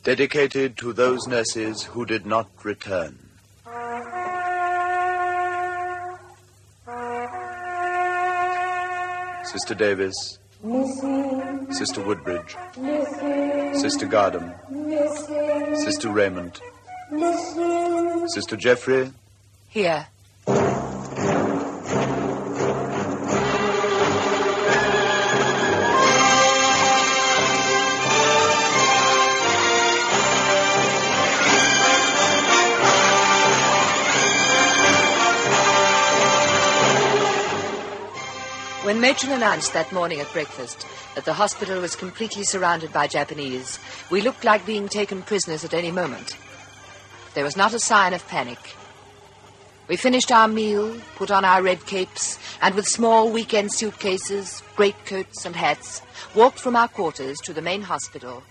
Dedicated to those nurses who did not return. Sister Davis. Missing. Sister Woodbridge. Missing. Sister Gardam. Missing. Sister Raymond. Missing. Sister Jeffery. Here. When Matron announced that morning at breakfast that the hospital was completely surrounded by Japanese, we looked like being taken prisoners at any moment. There was not a sign of panic. We finished our meal, put on our red capes, and with small weekend suitcases, greatcoats and hats, walked from our quarters to the main hospital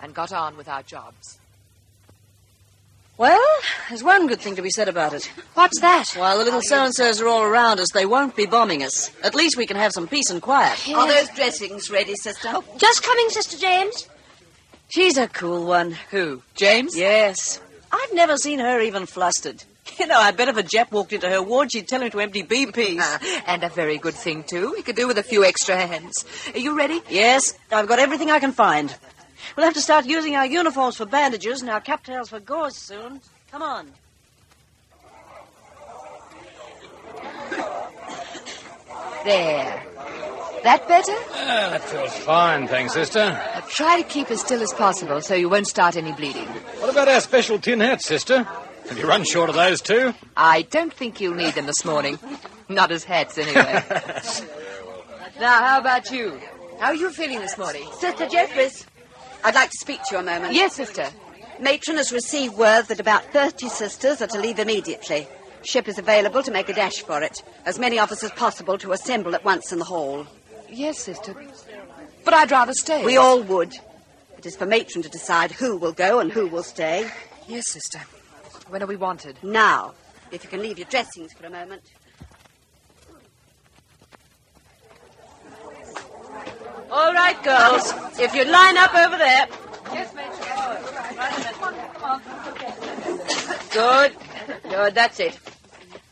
and got on with our jobs. Well, there's one good thing to be said about it. What's that? While the little so-and-sos are all around us, they won't be bombing us. At least we can have some peace and quiet. Yes. Are those dressings ready, sister? Oh, just coming, Sister James. She's a cool one. Who, James? Yes. I've never seen her even flustered. You know, I bet if a Jap walked into her ward, she'd tell him to empty BPs. And a very good thing, too. He could do with a few extra hands. Are you ready? Yes, I've got everything I can find. We'll have to start using our uniforms for bandages and our captails for gauze soon. Come on. There. That better? That feels fine, thanks, sister. Now try to keep as still as possible so you won't start any bleeding. What about our special tin hats, sister? Have you run short of those too? I don't think you'll need them this morning. Not as hats, anyway. Now, how about you? How are you feeling this morning? Sister Jeffries, I'd like to speak to you a moment. Yes, sister. Matron has received word that about 30 sisters are to leave immediately. Ship is available to make a dash for it. As many of us as possible to assemble at once in the hall. Yes, sister. But I'd rather stay. We all would. It is for Matron to decide who will go and who will stay. Yes, sister. When are we wanted? Now, if you can leave your dressings for a moment. All right, girls. If you'd line up over there. Yes, Matron. Good. Good, that's it.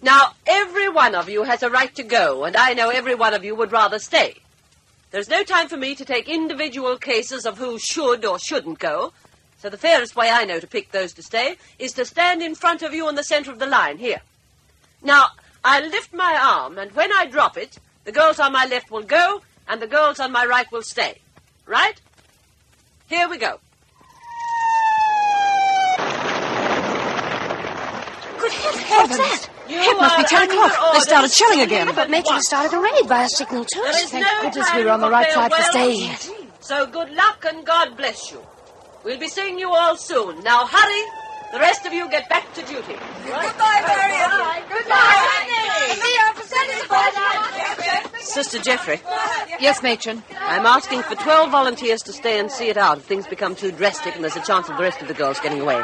Now, every one of you has a right to go, and I know every one of you would rather stay. There's no time for me to take individual cases of who should or shouldn't go, so the fairest way I know to pick those to stay is to stand in front of you in the center of the line, here. Now, I'll lift my arm, and when I drop it, the girls on my left will go, and the girls on my right will stay. Right? Here we go. Good heavens. What's that? It must be 10 o'clock. They started shelling again. But Matron started a raid by a signal too. There is Thank no goodness time we were on the for right side for farewells. staying. So good luck and God bless you. We'll be seeing you all soon. Now hurry. The rest of you get back to duty. Right. Goodbye, Marion. Goodbye. Sister Jeffrey, Yes, Matron. I'm asking for 12 volunteers to stay and see it out if things become too drastic and there's a chance of the rest of the girls getting away.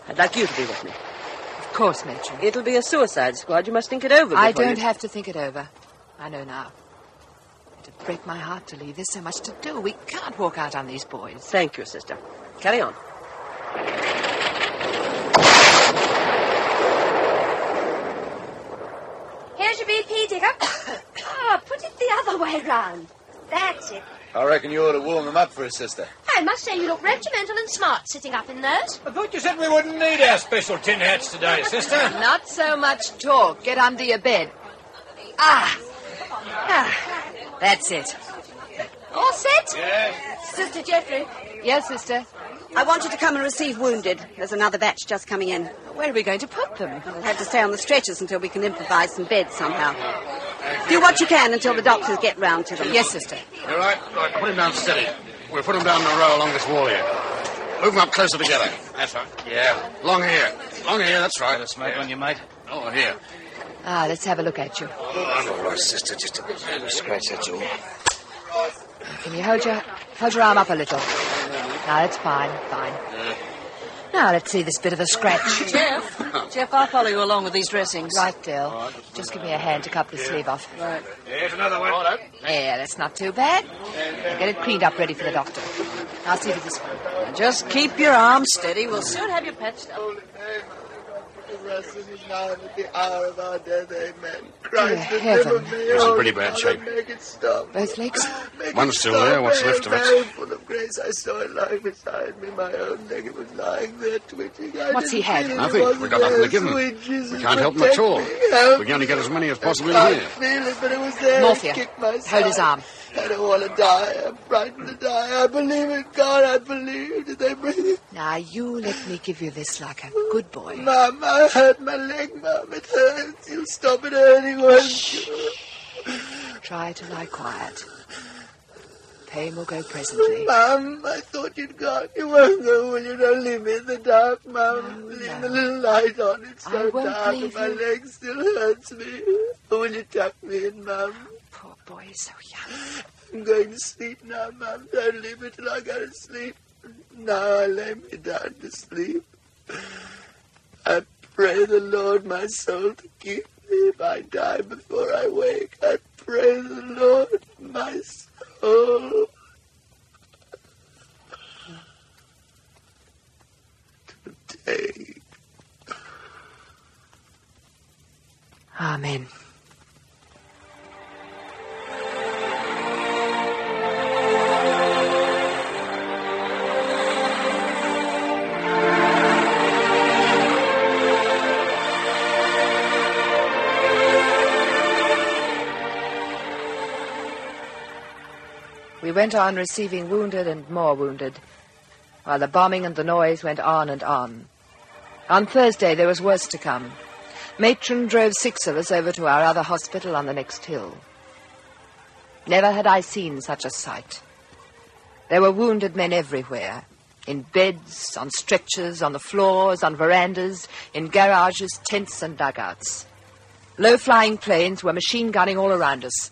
I'd like you to be with me. Of course, Matron. It'll be a suicide squad. You must think it over. I before don't you... have to think it over. I know now. It'd break my heart to leave. There's so much to do. We can't walk out on these boys. Thank you, sister. Carry on. Here's your BP, Digger. Put it the other way round. That's it. I reckon you ought to warm them up for us, sister. I must say you look regimental and smart sitting up in those. I thought you said we wouldn't need our special tin hats today, sister. Not so much talk. Get under your bed. That's it. All set? Yes. Sister Jeffrey, Yes, sister. I want you to come and receive wounded. There's another batch just coming in. Where are we going to put them? We'll have to stay on the stretchers until we can improvise some beds somehow. Do what you can until the doctors get round to them. Yes, sister. All right. Right, put him down steady. We'll put him down in a row along this wall here. Move them up closer together. That's right. Yeah. Long here. Long here, that's right. Let's smoke on you, mate. Oh, here. Let's have a look at you. Oh, I'm all right, sister. Just a little scratch, that's all. Can you hold your arm up a little? No, that's fine. Now, let's see this bit of a scratch. Jeff, I'll follow you along with these dressings. Right, Dill. Just give me a hand to cut the sleeve off. Here's another one. Yeah, that's not too bad. Get it cleaned up ready for the doctor. I'll see to this one. Just keep your arm steady. We'll soon have you patched up. At the hour of our death, amen. Christ, Dear heaven. It's in pretty bad shape. Make it stop. Both legs? One's still there. What's left of it? Full of grace, I saw it lying beside me. My own leg, it was lying there twitching. What's he had? Nothing. We've got nothing to give him. We can't help him at all. We can only get as many as possible in here. Feel it, but it was there. Morphia. It kicked my side. Hold his arm. I don't want to die. I'm frightened to die. I believe in God. I believe. Did they bring it? Now, you let me give you this like a good boy. Mom, I hurt my leg, Mom. It hurts. You'll stop it hurting once. Try to lie quiet. Pain will go presently. Mom, I thought you'd gone. You won't go, will you? Don't leave me in the dark, Mom. Leave the little light on. It's I so won't dark leave and my you. leg still hurts me. Will you tuck me in, Mom? Poor boy, so young. I'm going to sleep now, Mum. Don't leave me till I go to sleep. Now I lay me down to sleep. I pray the Lord my soul to keep me if I die before I wake. I pray the Lord my soul to take. Amen. We went on receiving wounded and more wounded, while the bombing and the noise went on and on. On Thursday, there was worse to come. Matron drove 6 of us over to our other hospital on the next hill. Never had I seen such a sight. There were wounded men everywhere, in beds, on stretchers, on the floors, on verandas, in garages, tents and dugouts. Low-flying planes were machine gunning all around us.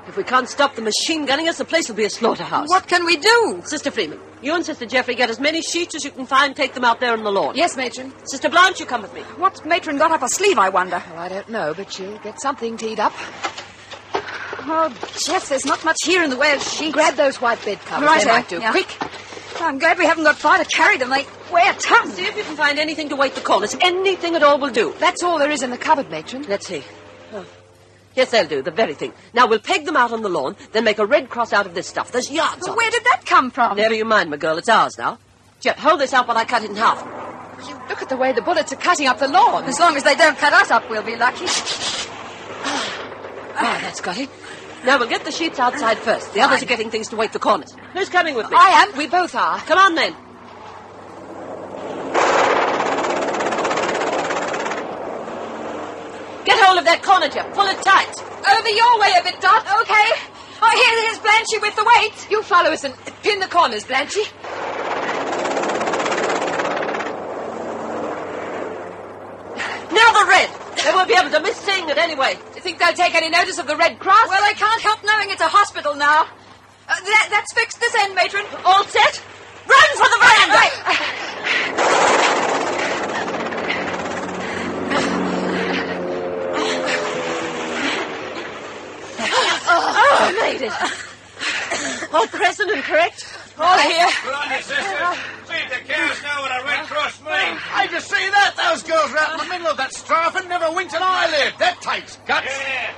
If we can't stop the machine gunning us, the place will be a slaughterhouse. What can we do? Sister Freeman, you and Sister Jeffrey get as many sheets as you can find, take them out there on the lawn. Yes, Matron. Sister Blanche, you come with me. What's Matron got up her sleeve, I wonder? Well, I don't know, but she'll get something teed up. Oh, Jeff, there's not much here in the way of sheets. Grab those white bed covers. Right, They might do. yeah. Quick! I'm glad we haven't got far to carry them. They weigh a ton. See if you can find anything to weight the corners. Anything at all will do. That's all there is in the cupboard, Matron. Let's see. Oh. Yes, they'll do, the very thing. Now, we'll peg them out on the lawn, then make a red cross out of this stuff. There's yards Well, of where did that come from? Never you mind, my girl. It's ours now. Jeff, hold this out while I cut it in half. You look at the way the bullets are cutting up the lawn. As long as they don't cut us up, we'll be lucky. Ah, that's got it. Now, we'll get the sheets outside first. The others are getting things to weight the corners. Who's coming with me? I am. We both are. Come on, then. Get hold of that corner, Jeff. Pull it tight. Over your way a bit, Dot. Okay. Oh, here's Blanchy with the weight. You follow us and pin the corners, Blanchy. Now the red. They won't be able to miss seeing it anyway. Do you think they'll take any notice of the Red Cross? Well, they can't help knowing it's a hospital now. That's fixed this end, Matron. All set? Run for the veranda! I made it. All present and correct? All here. Good on you, sister. See if the cows know what a Red Cross means. I just see that. Those girls are out in the middle of that strife and never winked an eyelid. That takes guts. Yeah.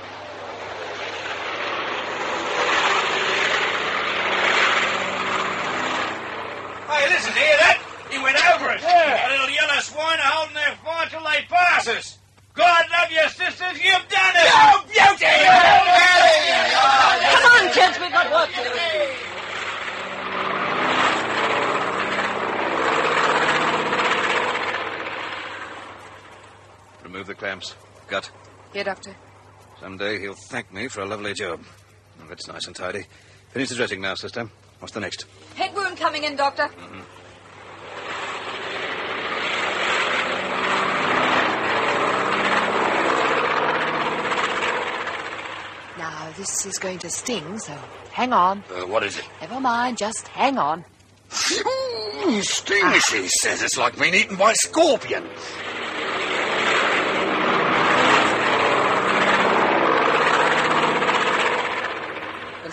Hey, listen, hear that? He went over us. A little yellow swine are holding their fire till they pass us. God love you, sisters. You've done it. Oh, beauty! Come on, kids. We've got work to do. Remove the clamps. Gut. Here, Doctor. Someday he'll thank me for a lovely job. Oh, that's nice and tidy. Finish the dressing now, sister. What's the next? Head wound coming in, Doctor. Now, this is going to sting, so hang on. What is it? Never mind, just hang on. Sting, she says. It's like being eaten by scorpions.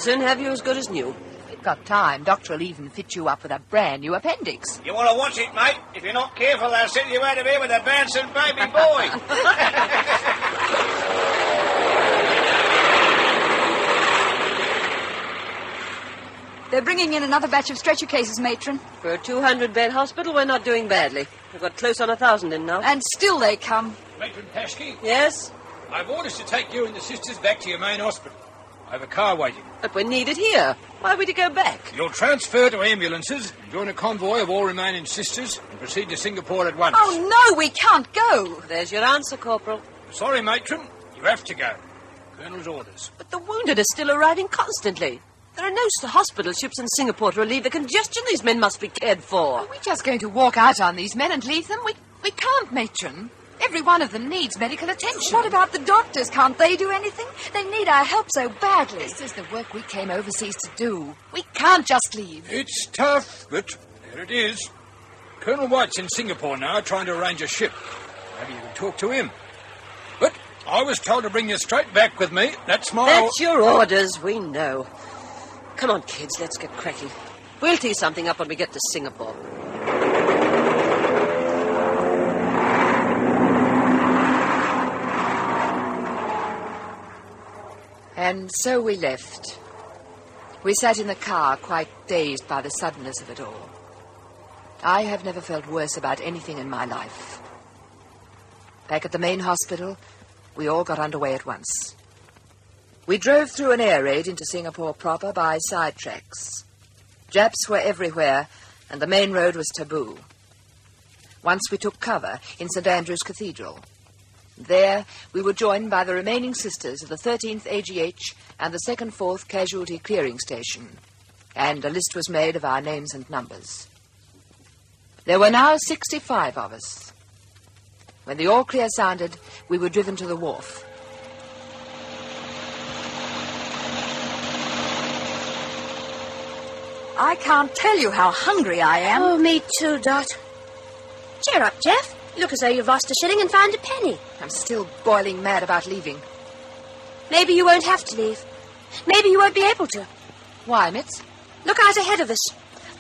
soon have you as good as new. We've got time. Doctor will even fit you up with a brand new appendix. You want to watch it, mate? If you're not careful, they'll send you out of here with a bouncing baby boy. They're bringing in another batch of stretcher cases, matron. For a 200-bed hospital, we're not doing badly. We've got close on 1,000 in now. And still they come. Matron Paskey, Yes? I've orders to take you and the sisters back to your main hospital. I have a car waiting. But we're needed here. Why are we to go back? You'll transfer to ambulances, join a convoy of all remaining sisters, and proceed to Singapore at once. Oh, no, we can't go. There's your answer, Corporal. Sorry, matron. You have to go. Colonel's orders. But the wounded are still arriving constantly. There are no hospital ships in Singapore to relieve the congestion these men must be cared for. Are we just going to walk out on these men and leave them? We can't, matron. Every one of them needs medical attention. What about the doctors? Can't they do anything? They need our help so badly. This is the work we came overseas to do. We can't just leave. It's tough, but there it is. Colonel White's in Singapore now, trying to arrange a ship. Maybe you can talk to him. But I was told to bring you straight back with me. That's your orders, we know. Come on, kids, let's get cracking. We'll tee something up when we get to Singapore. And so we left. We sat in the car, quite dazed by the suddenness of it all. I have never felt worse about anything in my life. Back at the main hospital, we all got underway at once. We drove through an air raid into Singapore proper by side tracks. Japs were everywhere, and the main road was taboo. Once we took cover in St. Andrew's Cathedral. There, we were joined by the remaining sisters of the 13th AGH and the 2nd 4th Casualty Clearing Station, and a list was made of our names and numbers. There were now 65 of us. When the all clear sounded, we were driven to the wharf. I can't tell you how hungry I am. Oh, me too, Dot. Cheer up, Jeff. You look as though you've lost a shilling and found a penny. I'm still boiling mad about leaving. Maybe you won't have to leave. Maybe you won't be able to. Why, Mitz? Look out ahead of us.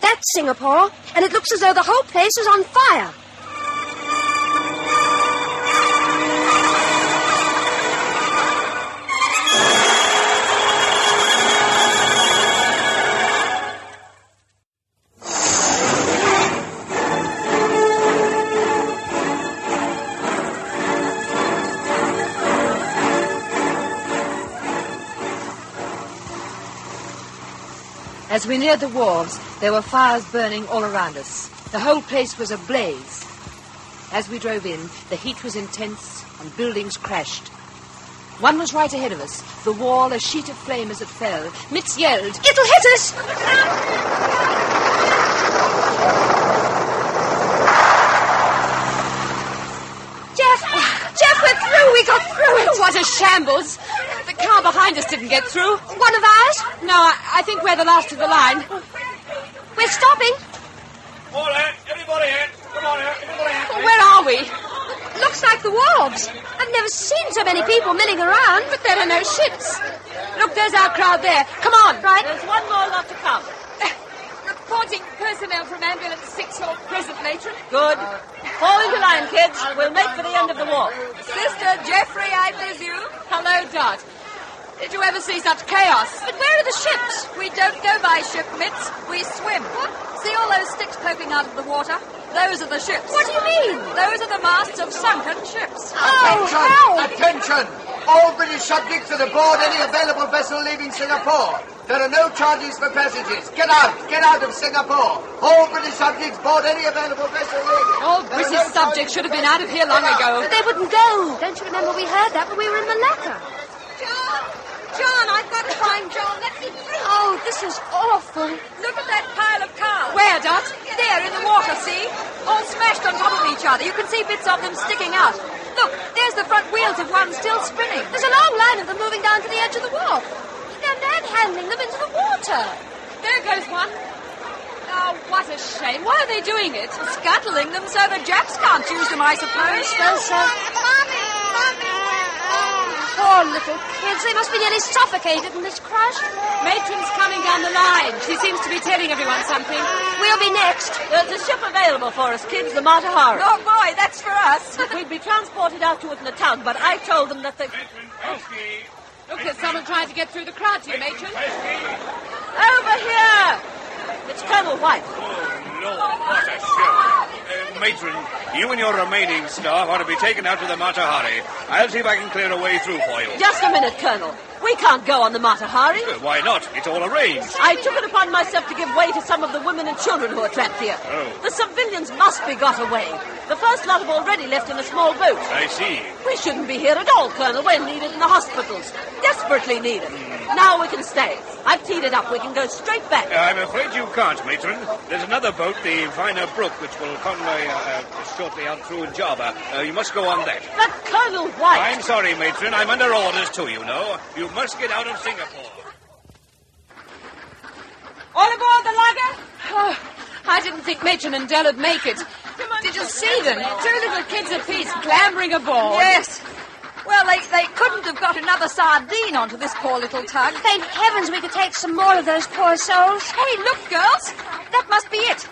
That's Singapore, and it looks as though the whole place is on fire. As we neared the wharves, there were fires burning all around us. The whole place was ablaze. As we drove in, the heat was intense and buildings crashed. One was right ahead of us, the wall a sheet of flame as it fell. Mitz yelled, "It'll hit us!" Jeff, we're through! We got through it! What a shambles! The car behind us didn't get through. One of ours? No, I think we're the last of the line. We're stopping. All out, everybody out. Come on out, everybody out. Where are we? Looks like the wharves. I've never seen so many people milling around. But there are no ships. Look, there's our crowd there. Come on. Right. There's one more lot to come. Reporting personnel from ambulance 6 or present, matron. Good. Fall into line, kids. We'll make for the end of the walk. Sister Jeffery, I presume. Hello, Dot. Did you ever see such chaos? But where are the ships? We don't go by ship, Mitz. We swim. What? See all those sticks poking out of the water? Those are the ships. What do you mean? Those are the masts of sunken ships. Attention! All British subjects that aboard any available vessel leaving Singapore. There are no charges for passengers. Get out of Singapore. All British subjects board any available vessel leaving. All British subjects should have been out of here long ago. But they wouldn't go. Don't you remember we heard that when we were in Malacca? John, I've got to find John. Let me through. Oh, this is awful. Look at that pile of cars. Where, Dot? There, in the water, see? All smashed on top of each other. You can see bits of them sticking out. Look, there's the front wheels of one still spinning. There's a long line of them moving down to the edge of the wharf. They're manhandling them into the water. There goes one. Oh, what a shame. Why are they doing it? Scuttling them so the Japs can't use them, I suppose. Well, so. Poor Poor little kids. They must be nearly suffocated in this crush. Matron's coming down the line. She seems to be telling everyone something. We'll be next. There's a ship available for us, kids, the Mata Hari. Oh, boy, that's for us. We'd be transported out to it in a tug, but I told them that the... Look, there's someone trying to get through the crowd here, Matron. Over here! It's Colonel White. Oh, Lord, what a show. Matron, you and your remaining staff ought to be taken out to the Mata Hari. I'll see if I can clear a way through for you. Just a minute, Colonel. We can't go on the Mata Hari. Why not? It's all arranged. I took it upon myself to give way to some of the women and children who are trapped here. Oh. The civilians must be got away. The first lot have already left in a small boat. I see. We shouldn't be here at all, Colonel. We're needed in the hospitals. Desperately needed. Now we can stay. I've teed it up. We can go straight back. I'm afraid you can't, Matron. There's another boat, the Viner Brook, which will convoy shortly out through Java. You must go on that. But Colonel White... I'm sorry, Matron. I'm under orders too, you know. You must get out of Singapore. All aboard the lugger? Oh, I didn't think Matron and Dell would make it. Did you see them? 2 little kids apiece clambering aboard. Yes. Well, they couldn't have got another sardine onto this poor little tug. Thank heavens we could take some more of those poor souls. Hey, look, girls. That must be it.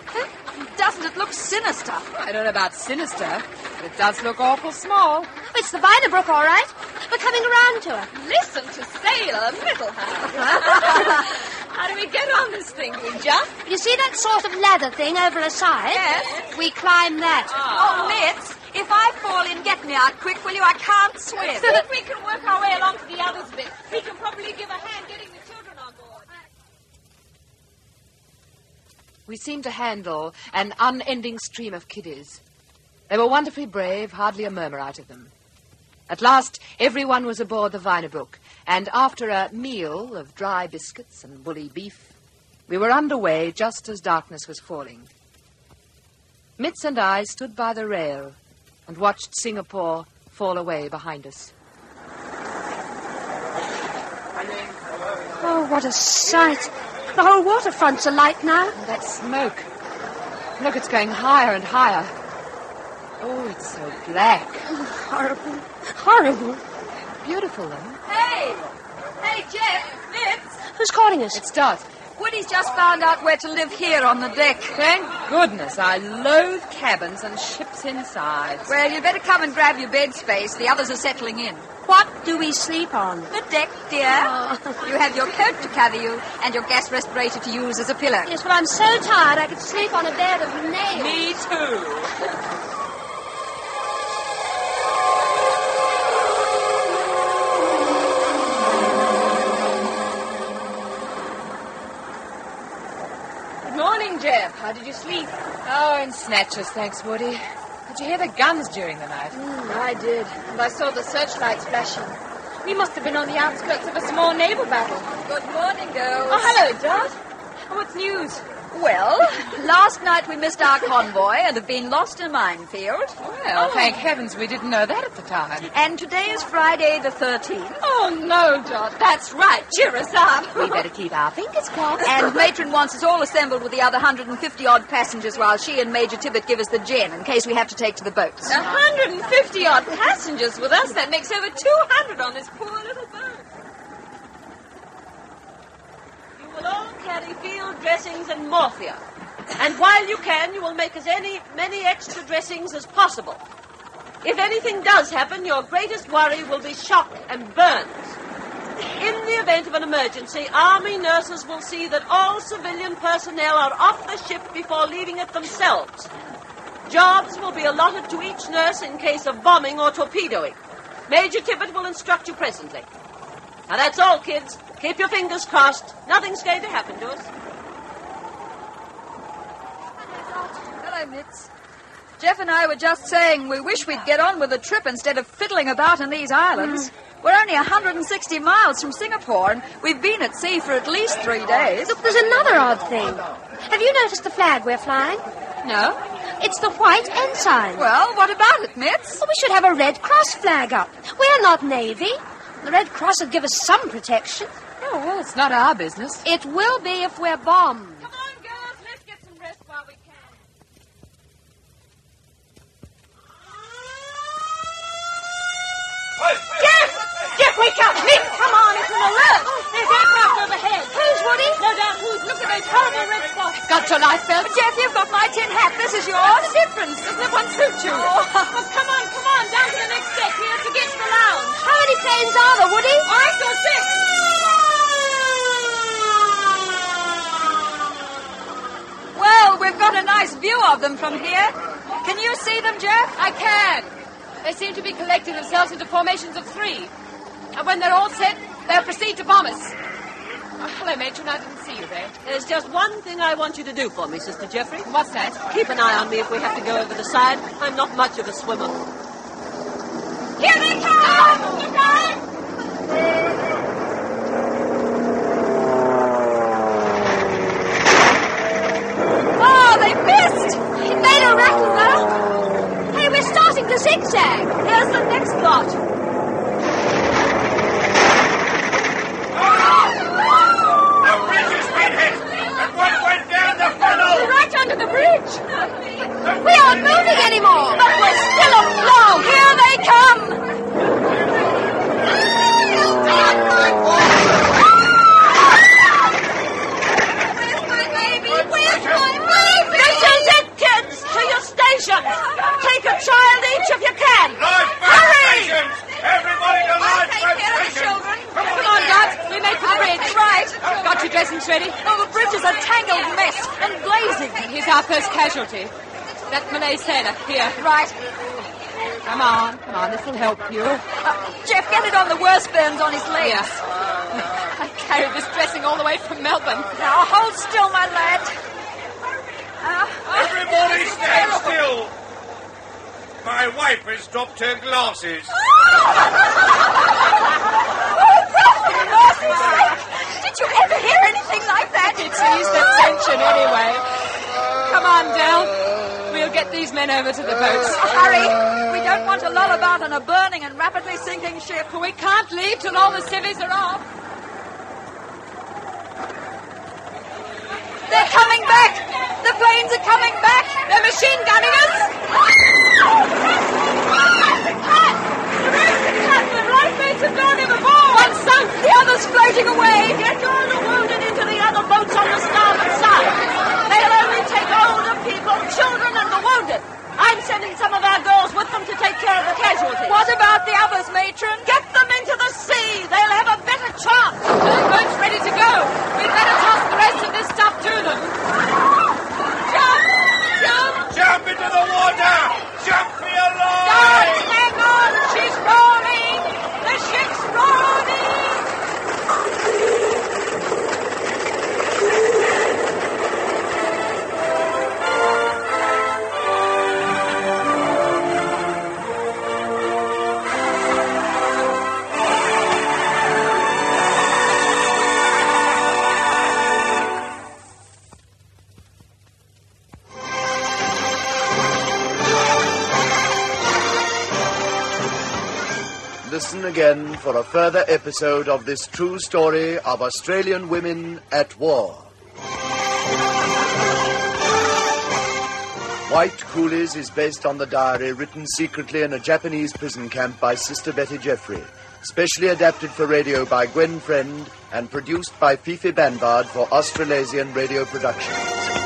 Doesn't it look sinister? I don't know about sinister, but it does look awful small. It's the Viner Brook, all right. We're coming around to her. Listen to Sailor Middlehouse. How do we get on this thing? Do we jump? You see that sort of ladder thing over the side? Yes. We climb that. Oh, Mitz, if I fall in, get me out quick, will you? I can't swim. If we can work our way along to the others bit, we can probably give a hand getting the children on board. We seemed to handle an unending stream of kiddies. They were wonderfully brave, hardly a murmur out of them. At last, everyone was aboard the Viner Brook, and after a meal of dry biscuits and bully beef, we were underway just as darkness was falling. Mitz and I stood by the rail and watched Singapore fall away behind us. Oh, what a sight. The whole waterfront's alight now. And that smoke. Look, it's going higher and higher. Oh, it's so black. Oh, horrible. Horrible. Beautiful, though. Hey! Hey, Jeff, Mitz. Who's calling us? It's Dot. Woody's just found out where to live here on the deck. Thank goodness. I loathe cabins and ships inside. Well, you'd better come and grab your bed space. The others are settling in. What do we sleep on? The deck, dear. Oh. You have your coat to cover you and your gas respirator to use as a pillow. Yes, well, I'm so tired I could sleep on a bed of nails. Me too. Good morning, Jeff. How did you sleep? Oh, in snatches, thanks, Woody. Did you hear the guns during the night? I did. And I saw the searchlights flashing. We must have been on the outskirts of a small naval battle. Good morning, girls. Oh, hello, Dot. What's news? Well, last night we missed our convoy and have been lost in a minefield. Well, thank heavens we didn't know that at the time. And today is Friday the 13th. Oh, no, Dot. That's right. Cheer us up. We better keep our fingers crossed. And Matron wants us all assembled with the other 150-odd passengers while she and Major Tibbet give us the gin in case we have to take to the boats. 150-odd passengers with us. That makes over 200 on this poor little boat. You will all carry field dressings and morphia. And while you can, you will make as many extra dressings as possible. If anything does happen, your greatest worry will be shock and burns. In the event of an emergency, Army nurses will see that all civilian personnel are off the ship before leaving it themselves. Jobs will be allotted to each nurse in case of bombing or torpedoing. Major Tibbet will instruct you presently. Now, that's all, kids. Keep your fingers crossed. Nothing's going to happen to us. Hello, Mitz. Jeff and I were just saying we wish we'd get on with the trip instead of fiddling about in these islands. We're only 160 miles from Singapore, and we've been at sea for at least 3 days. Look, there's another odd thing. Have you noticed the flag we're flying? No? It's the white ensign. Well, what about it, Mitz? Well, we should have a Red Cross flag up. We're not Navy. The Red Cross would give us some protection. Oh, well, it's not our business. It will be if we're bombed. Come on, girls. Let's get some rest while we can. Jeff, wait pick up. Miss, come on, it's an alert. There's aircraft overhead. Who's Woody? No doubt who's. Look at those horrible red spots. Got your life belt? Jeff, you've got my tin hat. This is yours. What's the difference? Doesn't that one suit you? Oh. Well, come on, down to the next deck. Here, to get to the lounge. How many planes are there, Woody? I saw 6. Well, we've got a nice view of them from here. Can you see them, Jeff? I can. They seem to be collecting themselves into formations of 3. And when they're all set, they'll proceed to bomb us. Oh, hello, Matron. I didn't see you there. There's just one thing I want you to do for me, Sister Jeffrey. What's that? Keep an eye on me if we have to go over the side. I'm not much of a swimmer. Here they come! Look out! Oh, they missed! It made a rattle, though. Hey, we're starting to zigzag. Here's the next lot. The bridge has been hit, and one went down the funnel. Right under the bridge. We aren't moving anymore. But we're still afloat. Here they come. Where's my baby? Where's my baby? This is it, kids! To your stations! Take a child each if you can! Lifeboat stations! Everybody to I'll take lifeboat care of the stations! children. Come on, Dot. We make for the bridge. Right. Got your dressings ready? Oh, the bridge is a tangled mess and blazing. Here's our first casualty. That Malay sailor. Here. Right. Come on. This will help you. Jeff, get it on the worst burns on his legs. Here. I carried this dressing all the way from Melbourne. Now, hold still, my lad. Everybody stand still! My wife has dropped her glasses. Did you ever hear anything like that? It's eased the tension anyway. Come on, Del. We'll get these men over to the boats. Hurry. We don't want to lull about on a burning and rapidly sinking ship. We can't leave till all the civvies are off. They're coming back. The planes are coming back. They're machine gunning us. The lifeboats have gone overboard. One sunk. The other's floating away. Get all the wounded into the other boats on the starboard side. They'll only take older people, children, and the wounded. I'm sending some of our girls with them to take care of the casualties. What about the others, matron? Get them into the sea. They'll have a better chance. The boat's ready to go. We'd better toss the rest of this stuff to them. Jump! Jump into the water! Jump for your life! Don't hang on! She's rolling! The ship's rolling! Listen again for a further episode of this true story of Australian women at war. White Coolies is based on the diary written secretly in a Japanese prison camp by Sister Betty Jeffery, specially adapted for radio by Gwen Friend and produced by Fifi Banvard for Australasian Radio Productions.